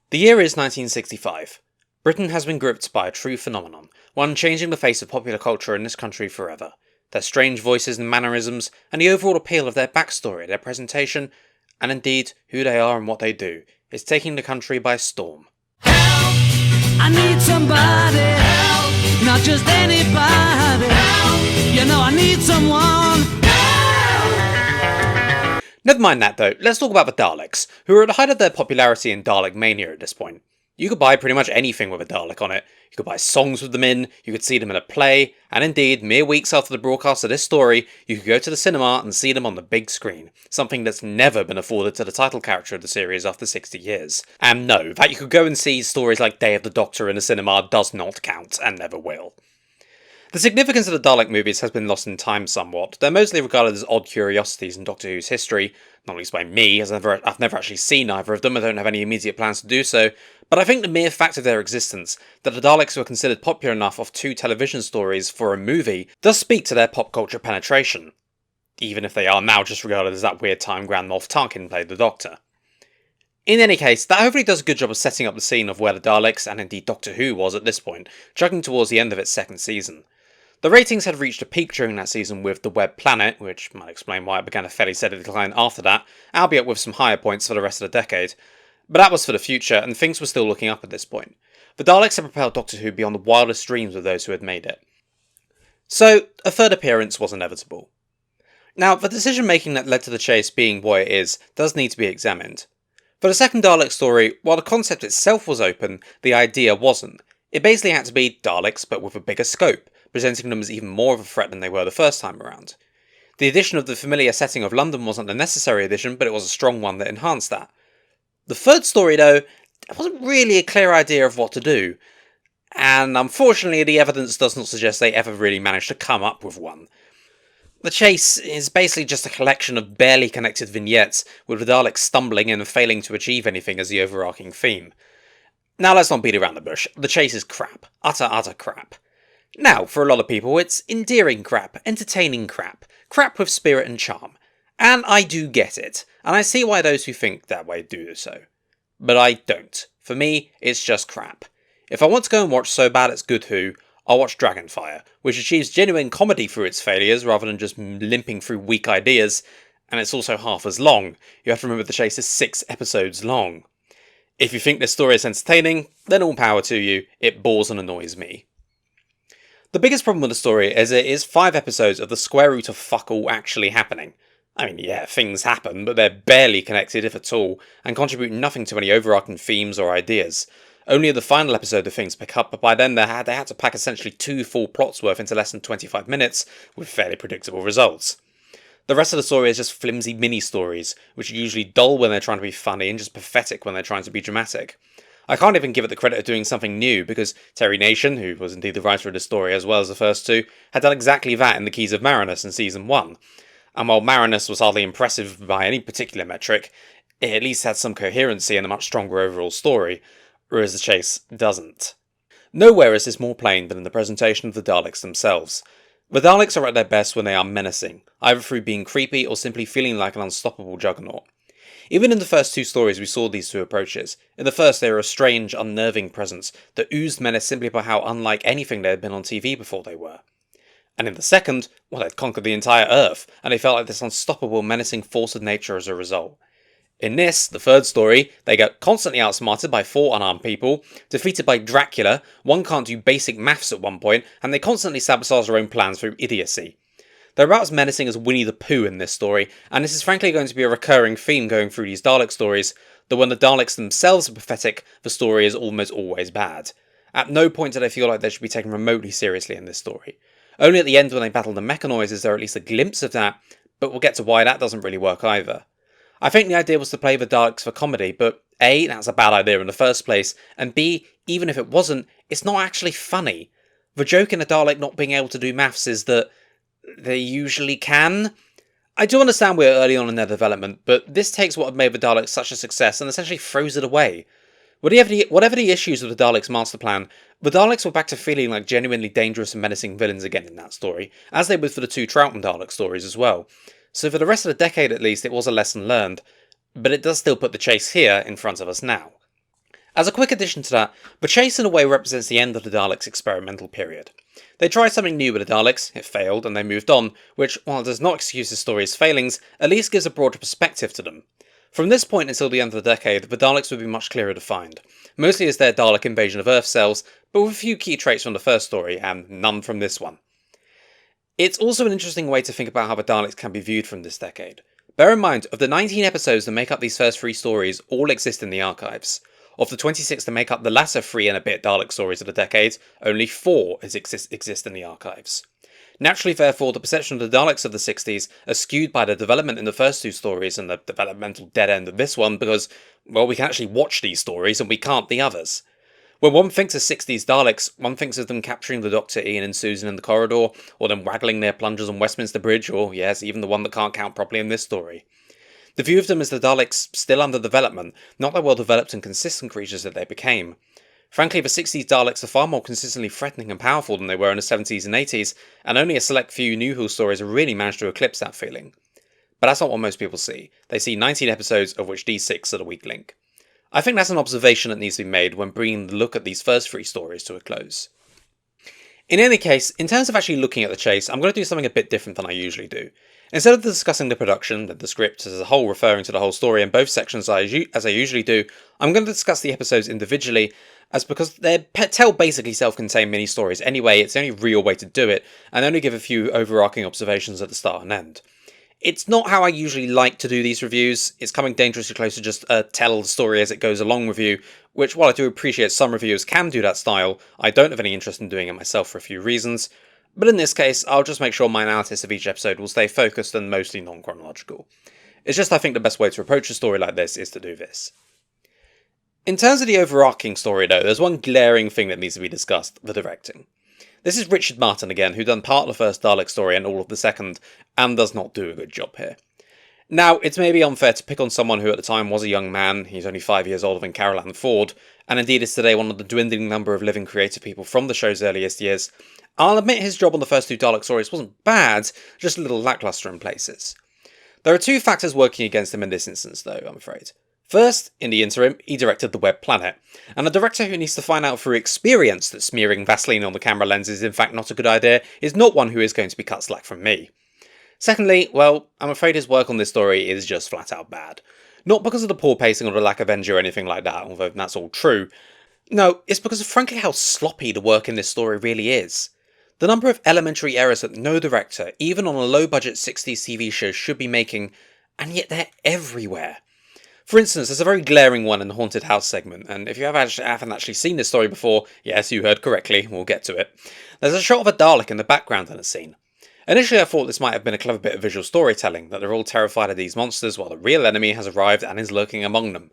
The year is 1965. Britain has been gripped by a true phenomenon, one changing the face of popular culture in this country forever. Their strange voices and mannerisms, and the overall appeal of their backstory, their presentation, and indeed who they are and what they do, is taking the country by storm. Help! I need somebody, help! Not just anybody, help! You know I need someone. Never mind that though, let's talk about the Daleks, who are at the height of their popularity in Dalek mania at this point. You could buy pretty much anything with a Dalek on it. You could buy songs with them in, you could see them in a play, and indeed, mere weeks after the broadcast of this story, you could go to the cinema and see them on the big screen, something that's never been afforded to the title character of the series after 60 years. And no, that you could go and see stories like Day of the Doctor in a cinema does not count, and never will. The significance of the Dalek movies has been lost in time somewhat. They're mostly regarded as odd curiosities in Doctor Who's history, not least by me, as I've never actually seen either of them, I don't have any immediate plans to do so, but I think the mere fact of their existence, that the Daleks were considered popular enough off 2 television stories for a movie, does speak to their pop culture penetration, even if they are now just regarded as that weird time Grand Moff Tarkin played the Doctor. In any case, that hopefully does a good job of setting up the scene of where the Daleks, and indeed Doctor Who, was at this point, chugging towards the end of its 2nd season. The ratings had reached a peak during that season with The Web Planet, which might explain why it began a fairly steady decline after that, albeit with some higher points for the rest of the decade. But that was for the future, and things were still looking up at this point. The Daleks had propelled Doctor Who beyond the wildest dreams of those who had made it. So, a 3rd appearance was inevitable. Now, the decision-making that led to the chase being what it is does need to be examined. For the 2nd Dalek story, while the concept itself was open, the idea wasn't. It basically had to be Daleks, but with a bigger scope, presenting them as even more of a threat than they were the first time around. The addition of the familiar setting of London wasn't a necessary addition, but it was a strong one that enhanced that. The 3rd story, though, there wasn't really a clear idea of what to do, and unfortunately the evidence does not suggest they ever really managed to come up with one. The chase is basically just a collection of barely connected vignettes, with the Daleks stumbling and failing to achieve anything as the overarching theme. Now let's not beat around the bush, the chase is crap. Utter crap. Now, for a lot of people, it's endearing crap, entertaining crap, crap with spirit and charm. And I do get it, and I see why those who think that way do so. But I don't. For me, it's just crap. If I want to go and watch So Bad It's Good Who, I'll watch Dragonfire, which achieves genuine comedy through its failures rather than just limping through weak ideas, and it's also half as long. You have to remember the chase is 6 episodes long. If you think this story is entertaining, then all power to you, it bores and annoys me. The biggest problem with the story is it is 5 episodes of the square root of fuck all actually happening. I mean, yeah, things happen, but they're barely connected, if at all, and contribute nothing to any overarching themes or ideas. Only in the final episode do things pick up, but by then they had to pack essentially 2 full plots worth into less than 25 minutes, with fairly predictable results. The rest of the story is just flimsy mini-stories, which are usually dull when they're trying to be funny and just pathetic when they're trying to be dramatic. I can't even give it the credit of doing something new, because Terry Nation, who was indeed the writer of the story as well as the first 2, had done exactly that in The Keys of Marinus in Season 1. And while Marinus was hardly impressive by any particular metric, it at least had some coherency and a much stronger overall story, whereas The Chase doesn't. Nowhere is this more plain than in the presentation of the Daleks themselves. The Daleks are at their best when they are menacing, either through being creepy or simply feeling like an unstoppable juggernaut. Even in the first 2 stories we saw these 2 approaches. In the first they were a strange, unnerving presence that oozed menace simply by how unlike anything they had been on TV before they were. And in the second, well, they'd conquered the entire Earth, and they felt like this unstoppable, menacing force of nature as a result. In this, the 3rd story, they get constantly outsmarted by 4 unarmed people, defeated by Dracula, one can't do basic maths at one point, and they constantly sabotage their own plans through idiocy. They're about as menacing as Winnie the Pooh in this story, and this is frankly going to be a recurring theme going through these Dalek stories, that when the Daleks themselves are pathetic, the story is almost always bad. At no point do they feel like they should be taken remotely seriously in this story. Only at the end when they battle the Mechanoids is there at least a glimpse of that, but we'll get to why that doesn't really work either. I think the idea was to play the Daleks for comedy, but A, that's a bad idea in the first place, and B, even if it wasn't, it's not actually funny. The joke in a Dalek not being able to do maths is that they usually can. I do understand we're early on in their development, but this takes what had made the Daleks such a success and essentially throws it away. Whatever the issues of the Daleks' master plan, the Daleks were back to feeling like genuinely dangerous and menacing villains again in that story, as they would for the two Troughton Dalek stories as well. So for the rest of the decade at least, it was a lesson learned, but it does still put the chase here in front of us now. As a quick addition to that, the chase in a way represents the end of the Daleks' experimental period. They tried something new with the Daleks, it failed, and they moved on, which, while it does not excuse the story's failings, at least gives a broader perspective to them. From this point until the end of the decade, the Daleks would be much clearer defined, mostly as their Dalek invasion of Earth cells, but with a few key traits from the first story, and none from this one. It's also an interesting way to think about how the Daleks can be viewed from this decade. Bear in mind, of the 19 episodes that make up these first 3 stories, all exist in the archives. Of the 26 that make up the latter 3 and a bit Dalek stories of the decade, only 4 exist in the archives. Naturally, therefore, the perception of the Daleks of the 60s are skewed by the development in the first 2 stories and the developmental dead end of this one because, well, we can actually watch these stories and we can't the others. When one thinks of 60s Daleks, one thinks of them capturing the Doctor, Ian and Susan in the corridor, or them waggling their plungers on Westminster Bridge, or, yes, even the one that can't count properly in this story. The view of them as the Daleks still under development, not the well-developed and consistent creatures that they became. Frankly, the 60s Daleks are far more consistently threatening and powerful than they were in the 70s and 80s, and only a select few New Who stories have really managed to eclipse that feeling. But that's not what most people see. They see 19 episodes, of which these 6 are the weak link. I think that's an observation that needs to be made when bringing the look at these first 3 stories to a close. In any case, in terms of actually looking at the chase, I'm going to do something a bit different than I usually do. Instead of discussing the production, the script as a whole referring to the whole story in both sections as I usually do, I'm going to discuss the episodes individually, as because they tell basically self-contained mini-stories anyway, it's the only real way to do it, and only give a few overarching observations at the start and end. It's not how I usually like to do these reviews, it's coming dangerously close to just a tell the story as it goes along review, which while I do appreciate some reviewers can do that style, I don't have any interest in doing it myself for a few reasons. But in this case, I'll just make sure my analysis of each episode will stay focused and mostly non-chronological. It's just I think the best way to approach a story like this is to do this. In terms of the overarching story though, there's one glaring thing that needs to be discussed, the directing. This is Richard Martin again, who done part of the first Dalek story and all of the second, and does not do a good job here. Now, it's maybe unfair to pick on someone who at the time was a young man, he's only 5 years older than Carol Ann Ford, and indeed is today one of the dwindling number of living creative people from the show's earliest years. I'll admit his job on the first 2 Dalek stories wasn't bad, just a little lacklustre in places. There are 2 factors working against him in this instance though, I'm afraid. First, in the interim, he directed The Web Planet, and a director who needs to find out through experience that smearing Vaseline on the camera lens is in fact not a good idea is not one who is going to be cut slack from me. Secondly, well, I'm afraid his work on this story is just flat out bad. Not because of the poor pacing or the lack of energy or anything like that, although that's all true. No, it's because of frankly how sloppy the work in this story really is. The number of elementary errors that no director, even on a low-budget 60s TV show, should be making, and yet they're everywhere. For instance, there's a very glaring one in the Haunted House segment, and if you haven't actually seen this story before, yes, you heard correctly, we'll get to it. There's a shot of a Dalek in the background in a scene. Initially I thought this might have been a clever bit of visual storytelling, that they're all terrified of these monsters while the real enemy has arrived and is lurking among them.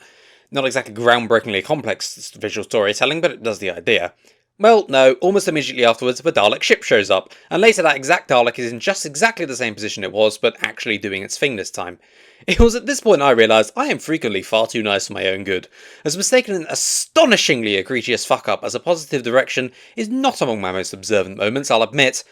Not exactly groundbreakingly complex visual storytelling, but it does the idea. Well, no, almost immediately afterwards the Dalek ship shows up, and later that exact Dalek is in just exactly the same position it was, but actually doing its thing this time. It was at this point I realised I am frequently far too nice for my own good, as mistaking an astonishingly egregious fuck-up as a positive direction is not among my most observant moments, I'll admit.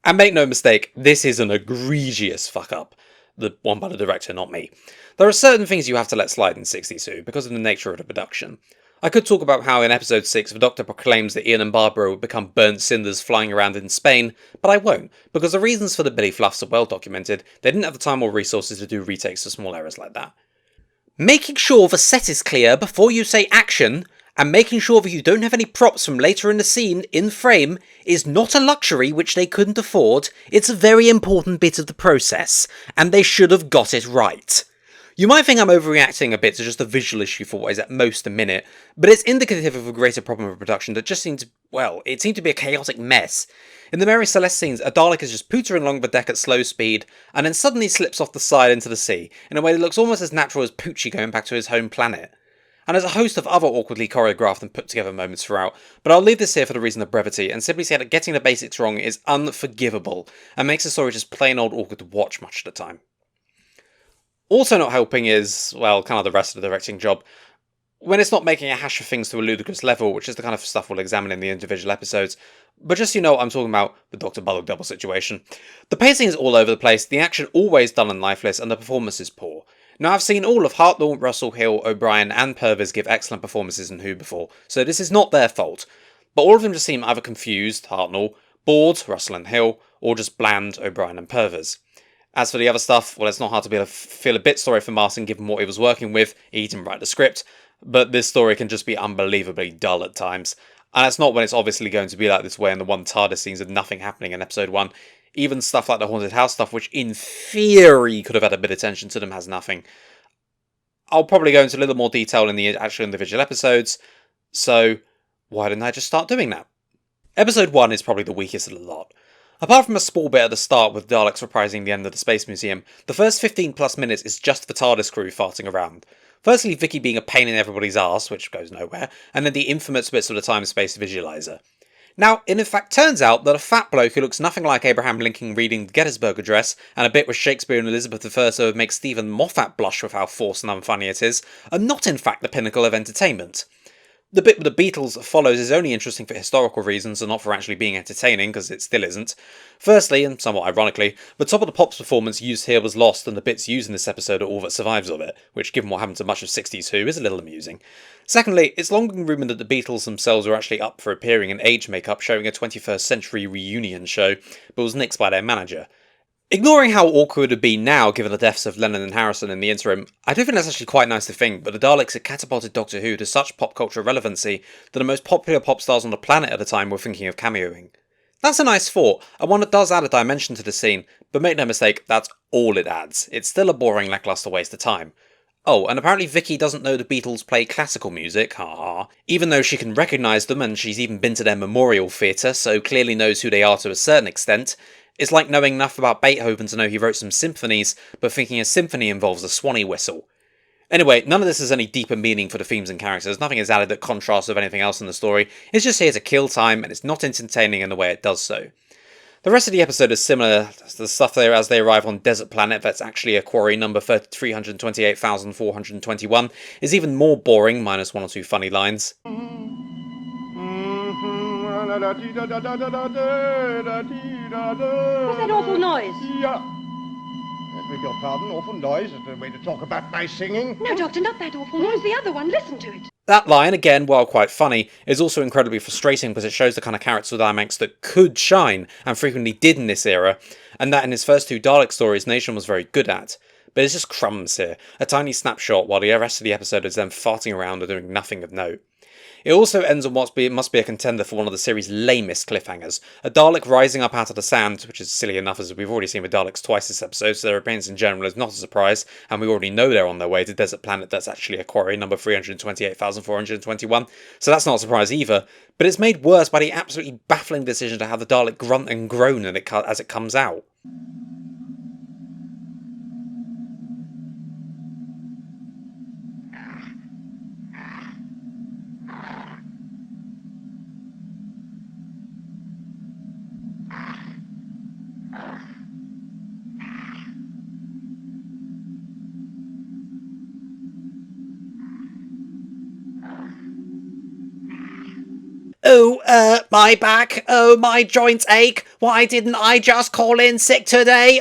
And make no mistake, this is an egregious fuck-up. The one by the director, not me. There are certain things you have to let slide in 62 because of the nature of the production. I could talk about how in episode 6 the Doctor proclaims that Ian and Barbara would become burnt cinders flying around in Spain, but I won't, because the reasons for the Billy Fluffs are well documented, they didn't have the time or resources to do retakes of small errors like that. Making sure the set is clear before you say action, and making sure that you don't have any props from later in the scene in frame, is not a luxury which they couldn't afford, it's a very important bit of the process, and they should have got it right. You might think I'm overreacting a bit to just a visual issue for what is at most a minute, but it's indicative of a greater problem of production that just seemed to, well, it seemed to be a chaotic mess. In the Mary Celeste scenes, a Dalek is just pootering along the deck at slow speed, and then suddenly slips off the side into the sea, in a way that looks almost as natural as Poochie going back to his home planet. And there's a host of other awkwardly choreographed and put together moments throughout, but I'll leave this here for the reason of brevity, and simply say that getting the basics wrong is unforgivable, and makes the story just plain old awkward to watch much of the time. Also not helping is, well, kind of the rest of the directing job. when it's not making a hash of things to a ludicrous level, which is the kind of stuff we'll examine in the individual episodes. But just so you know what I'm talking about, the Dr. Bullock double situation. The pacing is all over the place, the action always dull and lifeless, and the performance is poor. Now, I've seen all of Hartnell, Russell, Hill, O'Brien, and Purvis give excellent performances in Who before, so this is not their fault. But all of them just seem either confused, Hartnell, bored, Russell and Hill, or just bland, O'Brien and Purvis. As for the other stuff, well, it's not hard to feel a bit sorry for Martin given what he was working with. He didn't write the script, but this story can just be unbelievably dull at times. And it's not when it's obviously going to be like this way in the one TARDIS scenes with nothing happening in episode 1. Even stuff like the Haunted House stuff, which in theory could have had a bit of attention to them, has nothing. I'll probably go into a little more detail in the actual individual episodes, so why didn't I just start doing that? Episode 1 is probably the weakest of the lot. Apart from a small bit at the start with Daleks reprising the end of the Space Museum, the first 15 plus minutes is just the TARDIS crew farting around. Firstly, Vicki being a pain in everybody's arse, which goes nowhere, and then the infamous bits of the time-space visualizer. Now, it in fact turns out that a fat bloke who looks nothing like Abraham Lincoln reading the Gettysburg Address, and a bit with Shakespeare and Elizabeth I that would make Steven Moffat blush with how forced and unfunny it is, are not in fact the pinnacle of entertainment. The bit with the Beatles follows is only interesting for historical reasons and not for actually being entertaining, because it still isn't. Firstly, and somewhat ironically, the Top of the Pops performance used here was lost and the bits used in this episode are all that survives of it, which given what happened to much of 60s Who is a little amusing. Secondly, it's long been rumoured that the Beatles themselves were actually up for appearing in age makeup showing a 21st century reunion show, but was nixed by their manager. Ignoring how awkward it would be now given the deaths of Lennon and Harrison in the interim, I do think that's actually quite nice to think, but the Daleks had catapulted Doctor Who to such pop culture relevancy that the most popular pop stars on the planet at the time were thinking of cameoing. That's a nice thought, and one that does add a dimension to the scene, but make no mistake, that's all it adds. It's still a boring, lacklustre waste of time. Oh, and apparently Vicki doesn't know the Beatles play classical music, haha, even though she can recognise them and she's even been to their memorial theatre, so clearly knows who they are to a certain extent. It's like knowing enough about Beethoven to know he wrote some symphonies, but thinking a symphony involves a swanny whistle. Anyway, none of this has any deeper meaning for the themes and characters, nothing is added that contrasts with anything else in the story, it's just here to kill time, and it's not entertaining in the way it does so. The rest of the episode is similar to the stuff there as they arrive on Desert Planet that's actually a quarry number 328,421, is even more boring, minus one or two funny lines. What's that awful noise? Yeah. I beg your pardon, awful noise? Is there a way to talk about my singing? No, Doctor, not that awful noise. The other one. Listen to it. That line, again, while quite funny, is also incredibly frustrating because it shows the kind of character dynamics that could shine, and frequently did in this era, and that in his first two Dalek stories, Nation was very good at. But it's just crumbs here, a tiny snapshot while the rest of the episode is them farting around and doing nothing of note. It also ends on what must be a contender for one of the series' lamest cliffhangers. A Dalek rising up out of the sand, which is silly enough as we've already seen with Daleks twice this episode, so their appearance in general is not a surprise, and we already know they're on their way to Desert Planet that's actually a quarry, number 328,421, so that's not a surprise either, but it's made worse by the absolutely baffling decision to have the Dalek grunt and groan as it comes out. Oh, my back. Oh, my joints ache. Why didn't I just call in sick today?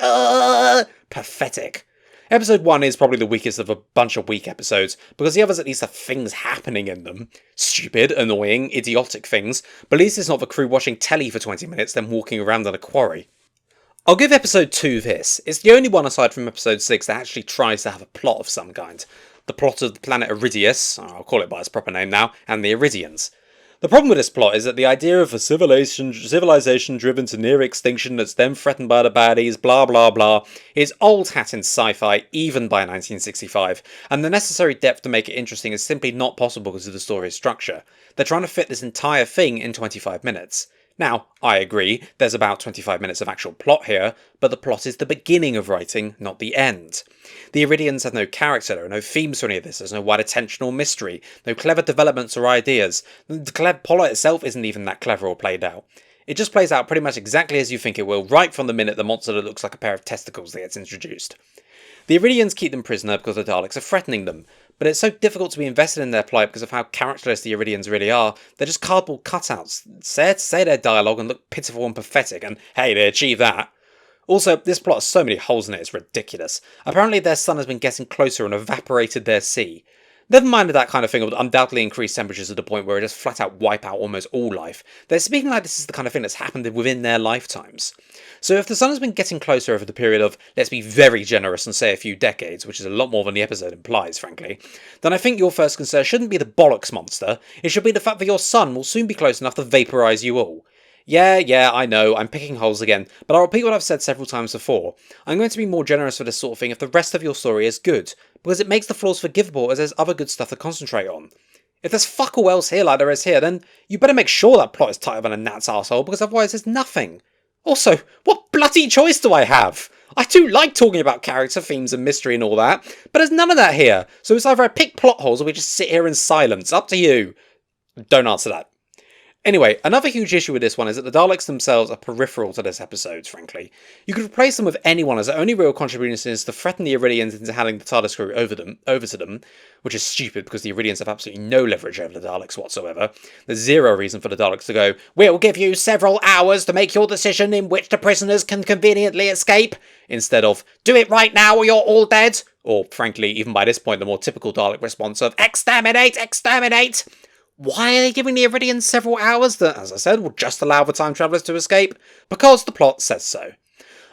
Pathetic. Episode 1 is probably the weakest of a bunch of weak episodes, because the others at least have things happening in them. Stupid, annoying, idiotic things, but at least it's not the crew watching telly for 20 minutes then walking around in a quarry. I'll give episode 2 this. It's the only one aside from episode 6 that actually tries to have a plot of some kind. The plot of the planet Iridius, I'll call it by its proper name now, and the Iridians. The problem with this plot is that the idea of a civilization driven to near extinction that's then threatened by the baddies, blah blah blah, is old hat in sci-fi even by 1965, and the necessary depth to make it interesting is simply not possible because of the story's structure. They're trying to fit this entire thing in 25 minutes. Now, I agree, there's about 25 minutes of actual plot here, but the plot is the beginning of writing, not the end. The Iridians have no character, there are no themes for any of this, there's no wide attention or mystery, no clever developments or ideas. The plot itself isn't even that clever or played out. It just plays out pretty much exactly as you think it will, right from the minute the monster that looks like a pair of testicles gets introduced. The Iridians keep them prisoner because the Daleks are threatening them, but it's so difficult to be invested in their plight because of how characterless the Iridians really are. They're just cardboard cutouts, say their dialogue and look pitiful and pathetic, and hey, they achieve that. Also, this plot has so many holes in it, it's ridiculous. Apparently their sun has been getting closer and evaporated their sea. Never mind that kind of thing would undoubtedly increase temperatures to the point where it just flat out wipe out almost all life. They're speaking like this is the kind of thing that's happened within their lifetimes. So if the sun has been getting closer over the period of, let's be very generous and say a few decades, which is a lot more than the episode implies, frankly, then I think your first concern shouldn't be the bollocks monster, it should be the fact that your sun will soon be close enough to vaporise you all. Yeah, I know, I'm picking holes again, but I'll repeat what I've said several times before. I'm going to be more generous for this sort of thing if the rest of your story is good, because it makes the flaws forgivable as there's other good stuff to concentrate on. If there's fuck all else here like there is here, then you better make sure that plot is tighter than a gnat's arsehole, because otherwise there's nothing. Also, what bloody choice do I have? I do like talking about character themes and mystery and all that, but there's none of that here, so it's either I pick plot holes or we just sit here in silence. Up to you. Don't answer that. Anyway, another huge issue with this one is that the Daleks themselves are peripheral to this episode, frankly. You could replace them with anyone as their only real contribution is to threaten the Iridians into handing the TARDIS crew over to them, which is stupid because the Iridians have absolutely no leverage over the Daleks whatsoever. There's zero reason for the Daleks to go, "We'll give you several hours to make your decision in which the prisoners can conveniently escape," instead of, "Do it right now or you're all dead," or frankly, even by this point, the more typical Dalek response of, "Exterminate, exterminate!" Why are they giving the Iridians several hours that, as I said, will just allow the time travellers to escape? Because the plot says so.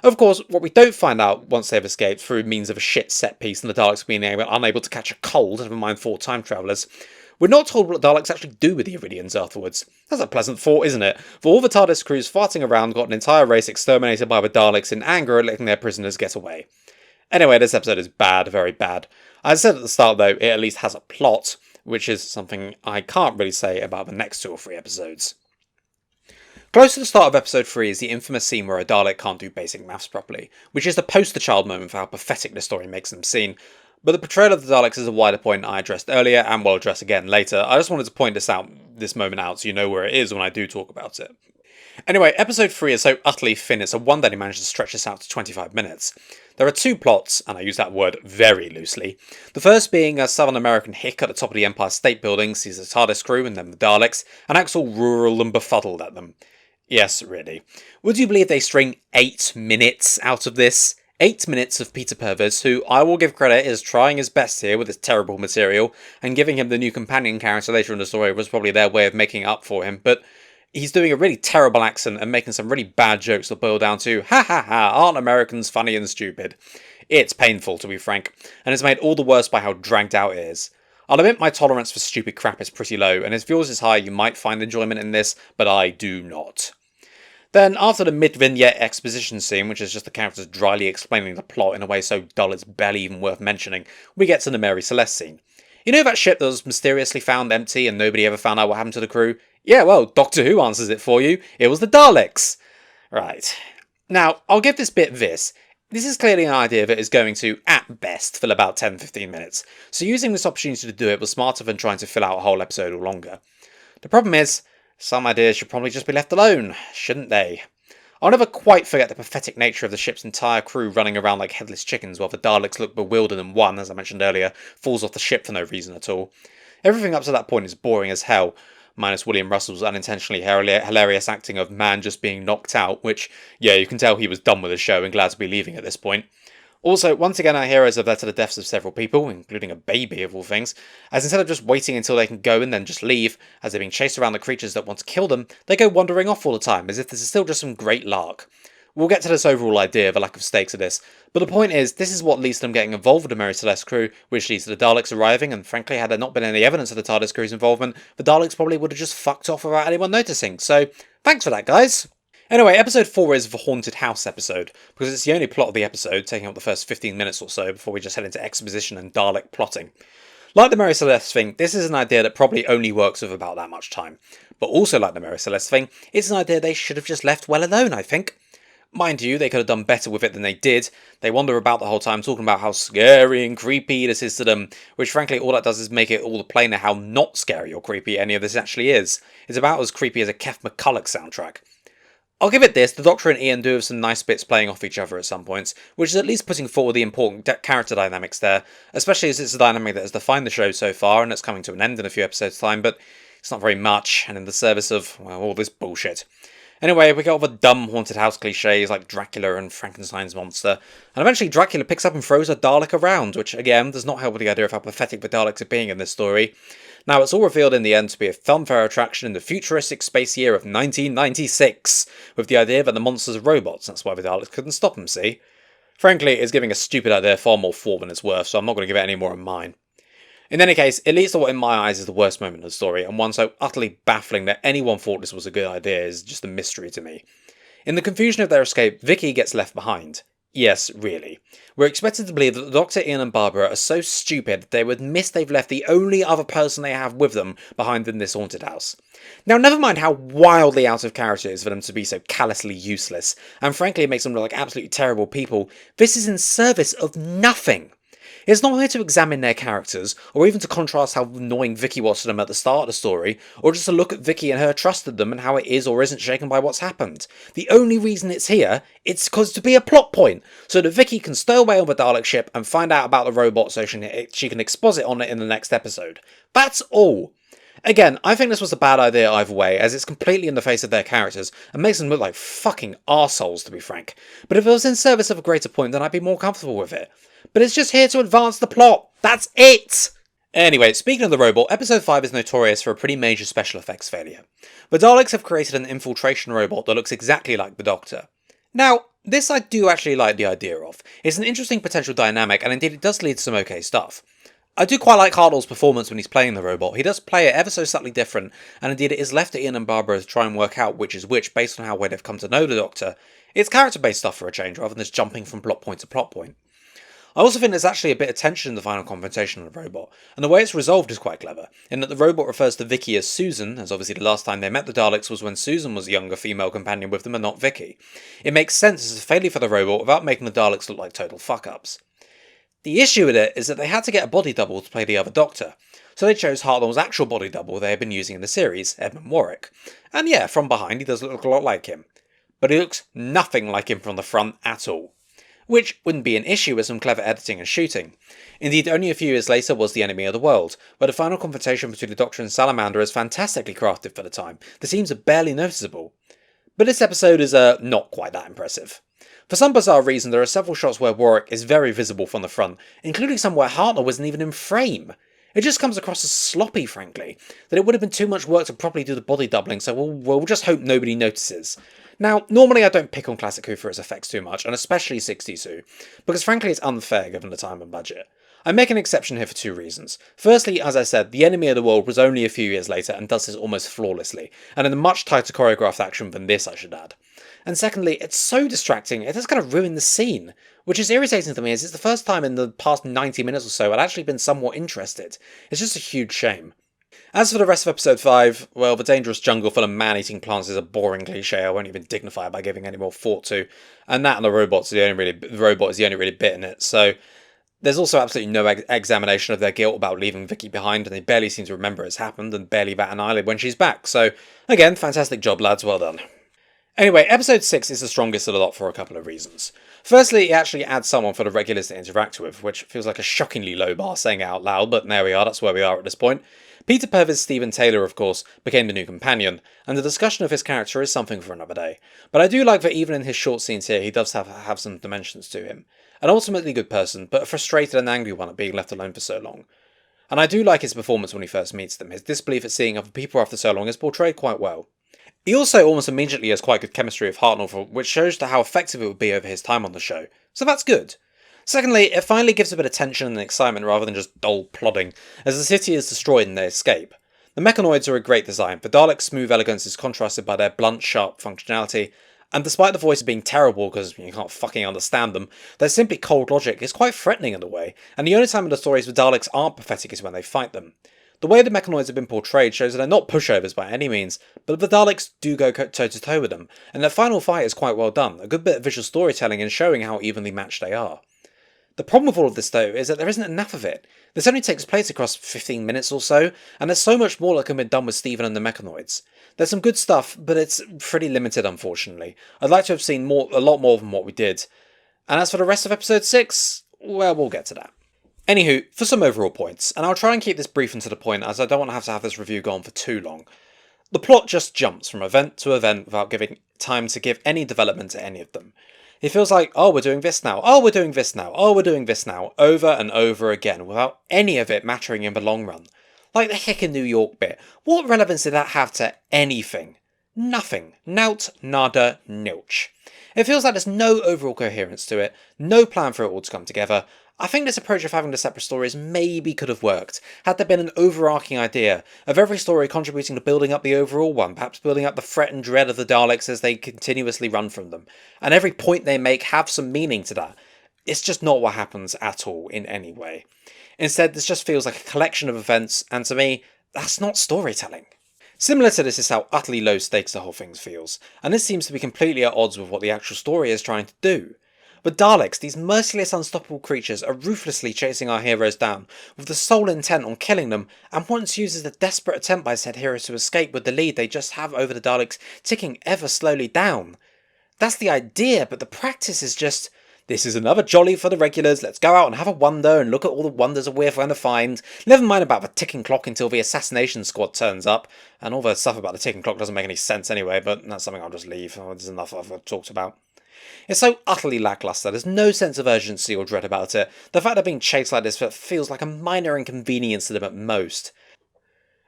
Of course, what we don't find out once they've escaped through means of a shit set piece and the Daleks being unable to catch a cold, never mind 4 time travellers, we're not told what the Daleks actually do with the Iridians afterwards. That's a pleasant thought, isn't it? For all the TARDIS crews farting around got an entire race exterminated by the Daleks in anger at letting their prisoners get away. Anyway, this episode is bad, very bad. As I said at the start though, it at least has a plot, which is something I can't really say about the next 2 or 3 episodes. Close to the start of episode 3 is the infamous scene where a Dalek can't do basic maths properly, which is the poster child moment for how pathetic the story makes them seem. But the portrayal of the Daleks is a wider point I addressed earlier and will address again later. I just wanted to point this moment out so you know where it is when I do talk about it. Anyway, episode 3 is so utterly thin it's a wonder they managed to stretch this out to 25 minutes. There are 2 plots, and I use that word very loosely. The first being a Southern American hick at the top of the Empire State Building sees the TARDIS crew and then the Daleks, and acts all rural and befuddled at them. Yes, really. Would you believe they string 8 minutes out of this? 8 minutes of Peter Purves, who I will give credit is trying his best here with his terrible material, and giving him the new companion character later in the story was probably their way of making it up for him, but he's doing a really terrible accent and making some really bad jokes that boil down to, ha ha ha, aren't Americans funny and stupid? It's painful, to be frank, and it's made all the worse by how dragged out it is. I'll admit my tolerance for stupid crap is pretty low, and if yours is high you might find enjoyment in this, but I do not. Then, after the mid-vignette exposition scene, which is just the characters dryly explaining the plot in a way so dull it's barely even worth mentioning, we get to the Mary Celeste scene. You know that ship that was mysteriously found empty and nobody ever found out what happened to the crew? Yeah, well, Doctor Who answers it for you. It was the Daleks. Right. Now, I'll give this bit this. This is clearly an idea that is going to, at best, fill about 10-15 minutes, so using this opportunity to do it was smarter than trying to fill out a whole episode or longer. The problem is, some ideas should probably just be left alone, shouldn't they? I'll never quite forget the pathetic nature of the ship's entire crew running around like headless chickens while the Daleks look bewildered and one, as I mentioned earlier, falls off the ship for no reason at all. Everything up to that point is boring as hell, minus William Russell's unintentionally hilarious acting of man just being knocked out, which, yeah, you can tell he was done with the show and glad to be leaving at this point. Also, once again, our heroes have led to the deaths of several people, including a baby of all things, as instead of just waiting until they can go and then just leave, as they're being chased around the creatures that want to kill them, they go wandering off all the time, as if this is still just some great lark. We'll get to this overall idea of the lack of stakes of this, but the point is, this is what leads to them getting involved with the Mary Celeste crew, which leads to the Daleks arriving, and frankly, had there not been any evidence of the TARDIS crew's involvement, the Daleks probably would have just fucked off without anyone noticing, so thanks for that, guys! Anyway, episode 4 is the Haunted House episode, because it's the only plot of the episode, taking up the first 15 minutes or so before we just head into exposition and Dalek plotting. Like the Mary Celeste thing, this is an idea that probably only works with about that much time. But also like the Mary Celeste thing, it's an idea they should have just left well alone, I think. Mind you, they could have done better with it than they did. They wander about the whole time talking about how scary and creepy this is to them, which frankly all that does is make it all the plainer how not scary or creepy any of this actually is. It's about as creepy as a Kef McCulloch soundtrack. I'll give it this, the Doctor and Ian do have some nice bits playing off each other at some points, which is at least putting forward the important character dynamics there, especially as it's a dynamic that has defined the show so far and it's coming to an end in a few episodes' time, but it's not very much, and in the service of, well, all this bullshit. Anyway, we get all the dumb haunted house cliches like Dracula and Frankenstein's monster, and eventually Dracula picks up and throws a Dalek around, which again does not help with the idea of how pathetic the Daleks are being in this story. Now, it's all revealed in the end to be a funfair attraction in the futuristic space year of 1996, with the idea that the monsters are robots, that's why the Daleks couldn't stop them, see? Frankly, it's giving a stupid idea far more thought than it's worth, so I'm not going to give it any more of mine. In any case, it leads to what in my eyes is the worst moment of the story, and one so utterly baffling that anyone thought this was a good idea is just a mystery to me. In the confusion of their escape, Vicki gets left behind. Yes, really. We're expected to believe that the Doctor, Ian and Barbara are so stupid that they would miss they've left the only other person they have with them behind in this haunted house. Now, never mind how wildly out of character it is for them to be so callously useless, and frankly it makes them look like absolutely terrible people, this is in service of nothing. It's not here to examine their characters, or even to contrast how annoying Vicki was to them at the start of the story, or just to look at Vicki and her trust in them and how it is or isn't shaken by what's happened. The only reason it's here, it's because to be a plot point, so that Vicki can stow away on the Dalek ship and find out about the robot so she can exposit on it in the next episode. That's all. Again, I think this was a bad idea either way, as it's completely in the face of their characters, and makes them look like fucking arseholes, to be frank. But if it was in service of a greater point, then I'd be more comfortable with it. But it's just here to advance the plot. That's it! Anyway, speaking of the robot, episode 5 is notorious for a pretty major special effects failure. The Daleks have created an infiltration robot that looks exactly like the Doctor. Now, this I do actually like the idea of. It's an interesting potential dynamic, and indeed it does lead to some okay stuff. I do quite like Hartnell's performance when he's playing the robot. He does play it ever so subtly different, and indeed it is left to Ian and Barbara to try and work out which is which based on how well they've come to know the Doctor. It's character-based stuff for a change, rather than just jumping from plot point to plot point. I also think there's actually a bit of tension in the final confrontation of the robot, and the way it's resolved is quite clever, in that the robot refers to Vicki as Susan, as obviously the last time they met the Daleks was when Susan was a younger female companion with them and not Vicki. It makes sense as a failure for the robot without making the Daleks look like total fuck-ups. The issue with it is that they had to get a body double to play the other Doctor, so they chose Hartnell's actual body double they had been using in the series, Edmund Warwick. And yeah, from behind he does look a lot like him. But he looks nothing like him from the front at all. Which wouldn't be an issue with some clever editing and shooting. Indeed, only a few years later was The Enemy of the World, where the final confrontation between the Doctor and Salamander is fantastically crafted for the time. The scenes are barely noticeable. But this episode is not quite that impressive. For some bizarre reason, there are several shots where Warwick is very visible from the front, including some where Hartnell wasn't even in frame. It just comes across as sloppy, frankly, that it would have been too much work to properly do the body doubling, so we'll just hope nobody notices. Now, normally I don't pick on Classic Who for its effects too much, and especially 60s Who, because frankly it's unfair given the time and budget. I make an exception here for two reasons. Firstly, as I said, The Enemy of the World was only a few years later and does this almost flawlessly, and in a much tighter choreographed action than this, I should add. And secondly, it's so distracting, it has kind of ruined the scene, which is irritating to me as it's the first time in the past 90 minutes or so I'd actually been somewhat interested. It's just a huge shame. As for the rest of episode 5, well, the dangerous jungle full of man-eating plants is a boring cliche I won't even dignify by giving any more thought to, and that and the robot is the only really bit in it, so there's also absolutely no examination of their guilt about leaving Vicki behind, and they barely seem to remember it's happened, and barely bat an eyelid when she's back, so again, fantastic job lads, well done. Anyway, episode 6 is the strongest of the lot for a couple of reasons. Firstly, it actually adds someone for the regulars to interact with, which feels like a shockingly low bar saying it out loud, but there we are, that's where we are at this point. Peter Purves' Stephen Taylor, of course, became the new companion, and the discussion of his character is something for another day. But I do like that even in his short scenes here, he does have some dimensions to him. An ultimately good person, but a frustrated and angry one at being left alone for so long. And I do like his performance when he first meets them. His disbelief at seeing other people after so long is portrayed quite well. He also almost immediately has quite good chemistry with Hartnell, which shows how effective it would be over his time on the show. So that's good. Secondly, it finally gives a bit of tension and excitement rather than just dull plodding, as the city is destroyed and they escape. The mechanoids are a great design, the Daleks' smooth elegance is contrasted by their blunt, sharp functionality, and despite the voices being terrible because you can't fucking understand them, their simply cold logic is quite threatening in a way, and the only time in the stories the Daleks aren't pathetic is when they fight them. The way the mechanoids have been portrayed shows that they're not pushovers by any means, but the Daleks do go toe-to-toe with them, and their final fight is quite well done, a good bit of visual storytelling and showing how evenly matched they are. The problem with all of this though is that there isn't enough of it. This only takes place across 15 minutes or so, and there's so much more that can be done with Steven and the mechanoids. There's some good stuff, but it's pretty limited unfortunately. I'd like to have seen a lot more than what we did. And as for the rest of episode 6, well, we'll get to that. Anywho, for some overall points, and I'll try and keep this brief and to the point as I don't want to have this review go on for too long. The plot just jumps from event to event without giving time to give any development to any of them. It feels like, oh, we're doing this now, oh, we're doing this now, oh, we're doing this now, over and over again, without any of it mattering in the long run. Like the Hick in New York bit, what relevance did that have to anything? Nothing. Nout, nada, nilch. It feels like there's no overall coherence to it, no plan for it all to come together. I think this approach of having the separate stories maybe could have worked, had there been an overarching idea of every story contributing to building up the overall one, perhaps building up the threat and dread of the Daleks as they continuously run from them, and every point they make have some meaning to that. It's just not what happens at all in any way. Instead, this just feels like a collection of events, and to me, that's not storytelling. Similar to this is how utterly low stakes the whole thing feels, and this seems to be completely at odds with what the actual story is trying to do. The Daleks, these merciless unstoppable creatures, are ruthlessly chasing our heroes down, with the sole intent on killing them, and once uses the desperate attempt by said heroes to escape with the lead they just have over the Daleks ticking ever slowly down. That's the idea, but the practice is just, this is another jolly for the regulars, let's go out and have a wander and look at all the wonders we're going to find, never mind about the ticking clock until the assassination squad turns up, and all the stuff about the ticking clock doesn't make any sense anyway, but that's something I'll just leave, there's enough I've talked about. It's so utterly lacklustre, there's no sense of urgency or dread about it. The fact they're being chased like this feels like a minor inconvenience to them at most.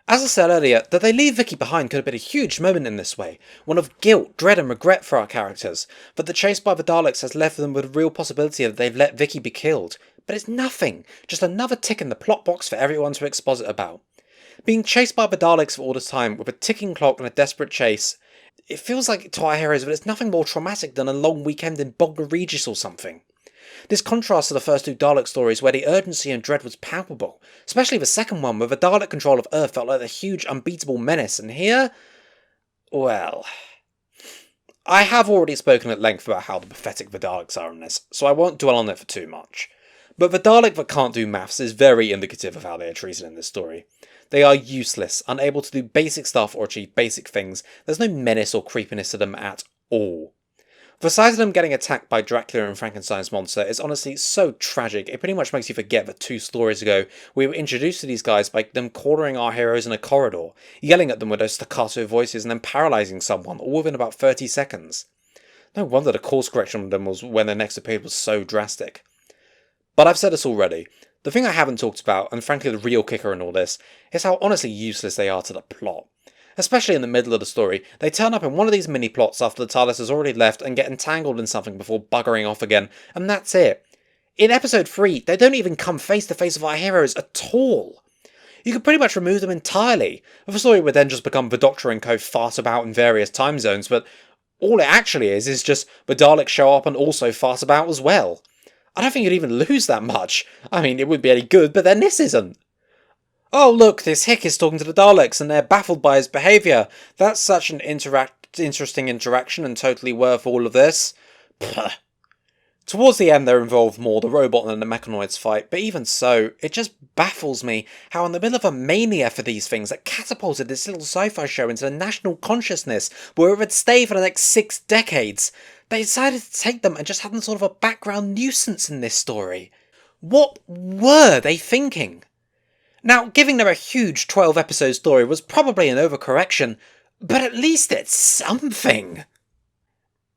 As I said earlier, that they leave Vicki behind could have been a huge moment in this way, one of guilt, dread and regret for our characters, but the chase by the Daleks has left them with a real possibility that they've let Vicki be killed. But it's nothing, just another tick in the plot box for everyone to exposit about. Being chased by the Daleks for all this time, with a ticking clock and a desperate chase, it feels like to our heroes that it's nothing more traumatic than a long weekend in Bognor Regis or something. This contrasts to the first two Dalek stories where the urgency and dread was palpable, especially the second one where the Dalek control of Earth felt like a huge unbeatable menace, and here, well, I have already spoken at length about how pathetic the Daleks are in this, so I won't dwell on it for too much. But the Dalek that can't do maths is very indicative of how they are treated in this story. They are useless, unable to do basic stuff or achieve basic things. There's no menace or creepiness to them at all. The sight of them getting attacked by Dracula and Frankenstein's monster is honestly so tragic, it pretty much makes you forget that 2 stories ago we were introduced to these guys by them cornering our heroes in a corridor, yelling at them with those staccato voices and then paralysing someone, all within about 30 seconds. No wonder the course correction of them was when their next appeared was so drastic. But I've said this already. The thing I haven't talked about, and frankly the real kicker in all this, is how honestly useless they are to the plot. Especially in the middle of the story, they turn up in one of these mini-plots after the TARDIS has already left and get entangled in something before buggering off again, and that's it. In episode 3, they don't even come face to face with our heroes at all. You could pretty much remove them entirely. The story would then just become the Doctor and co fart about in various time zones, but all it actually is just the Daleks show up and also fart about as well. I don't think you'd even lose that much. I mean, it would be any good, but then this isn't. Oh look, this Hick is talking to the Daleks and they're baffled by his behaviour. That's such an interesting interaction and totally worth all of this. Puh. Towards the end they're involved more, the robot and the mechanoids fight, but even so, it just baffles me how in the middle of a mania for these things that catapulted this little sci-fi show into the national consciousness where it would stay for the next 6 decades, they decided to take them and just have them sort of a background nuisance in this story. What were they thinking? Now, giving them a huge 12-episode story was probably an overcorrection, but at least it's something.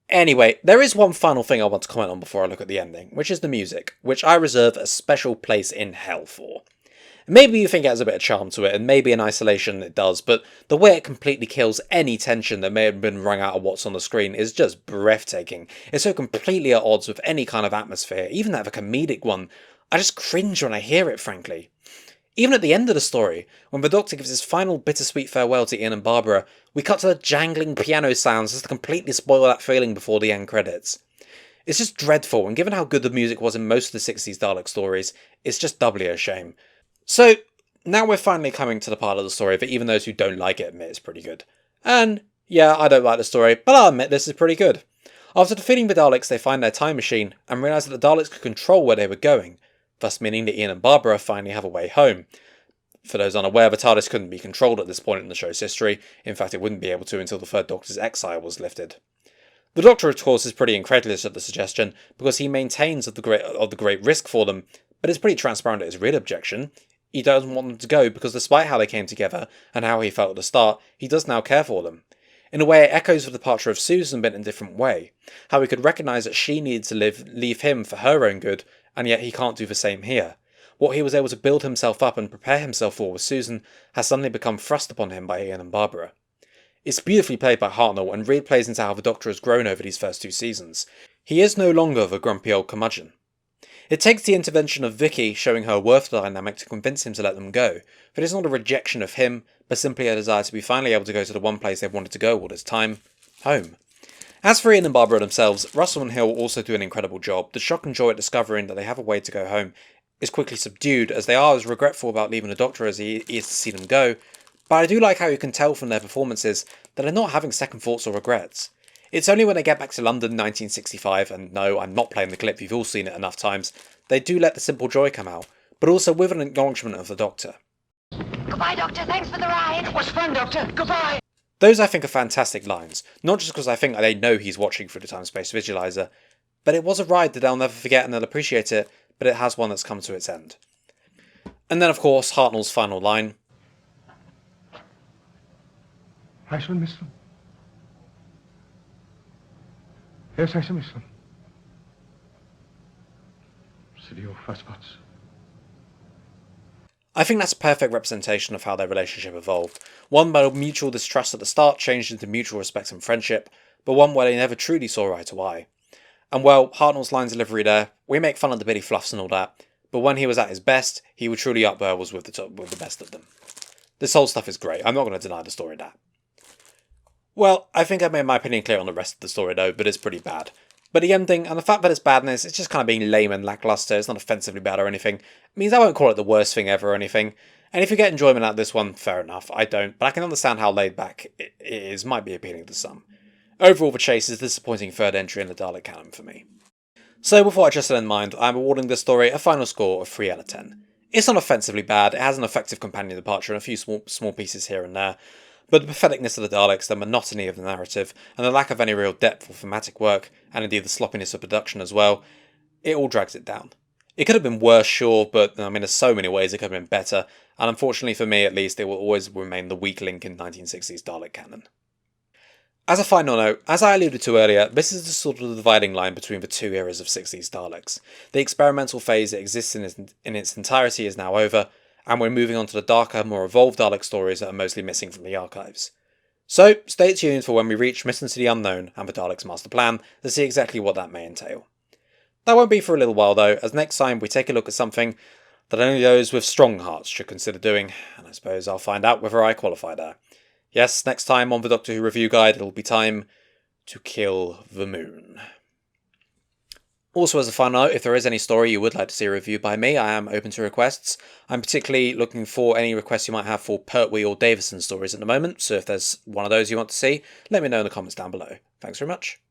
Anyway, there is one final thing I want to comment on before I look at the ending, which is the music, which I reserve a special place in hell for. Maybe you think it has a bit of charm to it, and maybe in isolation it does, but the way it completely kills any tension that may have been wrung out of what's on the screen is just breathtaking. It's so completely at odds with any kind of atmosphere, even that of a comedic one. I just cringe when I hear it, frankly. Even at the end of the story, when the Doctor gives his final bittersweet farewell to Ian and Barbara, we cut to the jangling piano sounds just to completely spoil that feeling before the end credits. It's just dreadful, and given how good the music was in most of the 60s Dalek stories, it's just doubly a shame. So, now we're finally coming to the part of the story that even those who don't like it admit is pretty good. And, yeah, I don't like the story, but I'll admit this is pretty good. After defeating the Daleks, they find their time machine and realise that the Daleks could control where they were going, thus meaning that Ian and Barbara finally have a way home. For those unaware, the TARDIS couldn't be controlled at this point in the show's history. In fact, it wouldn't be able to until the Third Doctor's exile was lifted. The Doctor, of course, is pretty incredulous at the suggestion, because he maintains of the great risk for them, but it's pretty transparent at his real objection. He doesn't want them to go because despite how they came together, and how he felt at the start, he does now care for them. In a way, it echoes the departure of Susan, but in a different way. How he could recognise that she needed to leave him for her own good, and yet he can't do the same here. What he was able to build himself up and prepare himself for with Susan has suddenly become thrust upon him by Ian and Barbara. It's beautifully played by Hartnell and really plays into how the Doctor has grown over these first 2 seasons. He is no longer the grumpy old curmudgeon. It takes the intervention of Vicki showing her worth dynamic to convince him to let them go, but it's not a rejection of him, but simply a desire to be finally able to go to the one place they've wanted to go all this time, home. As for Ian and Barbara themselves, Russell and Hill also do an incredible job. The shock and joy at discovering that they have a way to go home is quickly subdued, as they are as regretful about leaving the Doctor as he is to see them go, but I do like how you can tell from their performances that they're not having second thoughts or regrets. It's only when they get back to London 1965, and no, I'm not playing the clip, you've all seen it enough times, they do let the simple joy come out, but also with an acknowledgement of the Doctor. Goodbye, Doctor. Thanks for the ride. It was fun, Doctor. Goodbye. Those I think are fantastic lines, not just because I think they know he's watching through the time-space visualizer, but it was a ride that they'll never forget and they'll appreciate it, but it has one that's come to its end. And then of course, Hartnell's final line. I shall miss them. Yes, I shall miss them. City of fusspots. I think that's a perfect representation of how their relationship evolved. One where mutual distrust at the start changed into mutual respect and friendship, but one where they never truly saw eye to eye. And well, Hartnell's line delivery there, we make fun of the Billy Fluffs and all that, but when he was at his best, he would truly up Burwell's with the best of them. This whole stuff is great, I'm not going to deny the story that. Well, I think I made my opinion clear on the rest of the story though, but it's pretty bad. But the ending, and the fact that it's badness, it's just kind of being lame and lackluster, it's not offensively bad or anything, it means I won't call it the worst thing ever or anything. And if you get enjoyment out of this one, fair enough, I don't, but I can understand how laid back it is, might be appealing to some. Overall, The Chase is a disappointing third entry in the Dalek canon for me. So with what I just had in mind, I'm awarding this story a final score of 3 out of 10. It's not offensively bad, it has an effective companion departure and a few small pieces here and there, but the patheticness of the Daleks, the monotony of the narrative, and the lack of any real depth or thematic work, and indeed the sloppiness of production as well, it all drags it down. It could have been worse, sure, but I mean, there's so many ways it could have been better, and unfortunately for me at least, it will always remain the weak link in 1960s Dalek canon. As a final note, as I alluded to earlier, this is the sort of dividing line between the 2 eras of 60s Daleks. The experimental phase that exists in its entirety is now over, and we're moving on to the darker, more evolved Dalek stories that are mostly missing from the archives. So, stay tuned for when we reach Mission to the Unknown and the Daleks' master plan to see exactly what that may entail. That won't be for a little while though, as next time we take a look at something that only those with strong hearts should consider doing, and I suppose I'll find out whether I qualify there. Yes, next time on the Doctor Who Review Guide, it'll be time to kill the moon. Also, as a final note, if there is any story you would like to see reviewed by me, I am open to requests. I'm particularly looking for any requests you might have for Pertwee or Davison stories at the moment, so if there's one of those you want to see, let me know in the comments down below. Thanks very much.